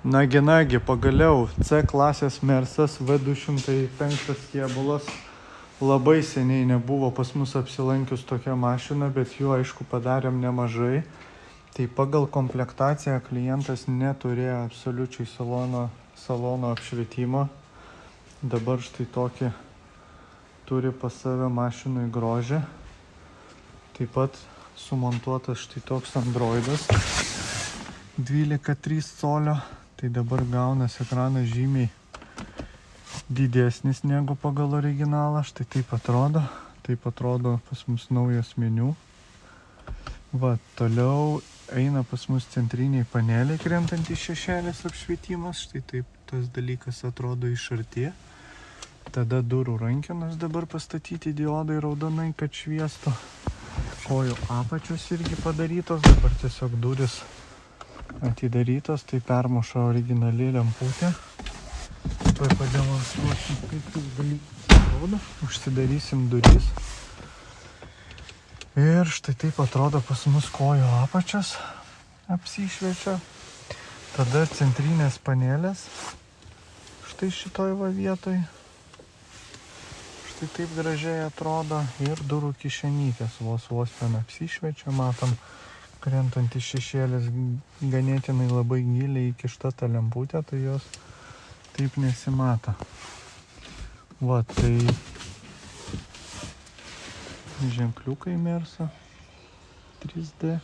Nagi, pagaliau C klasės Mersas V205 kėbulas. Labai seniai nebuvo pas mus apsilankius tokia mašina, bet jų aišku padarėm nemažai. Tai pagal komplektaciją klientas neturėjo absoliučiai salono apšvietimo. Dabar štai tokį turi pas save mašinui grožį. Taip pat sumontuotas štai toks Androidas 12,3 colio. Tai dabar gaunas ekranas žymiai didesnis negu pagal originalą. Štai taip atrodo. Taip atrodo pas mus naujas meniu. Va, toliau eina pas mus centriniai paneliai krentantys šešėlis apšvietimas. Štai taip tas dalykas atrodo iš arti. Tada durų rankenos dabar pastatyti diodai raudonai, kad šviestų. Kojų apačios irgi padarytos. Dabar tiesiog duris atidarytos, tai permuša originali lemputė. Tuoj pademonstruosim, kaip tas dalykas atrodo. Užsidarysim duris. Ir štai taip atrodo pas mus kojų apačios apsišviečia. Tada centrinės panelės. Štai šitoj va vietoj. Štai taip gražiai atrodo. Ir durų kišenytės vos ten apsišviečia. Matom, krentantis šešėlis ganėtinai labai giliai įkišta ta lemputė, tai jos taip nesimato. Va, tai ženkliukai Merso 3D.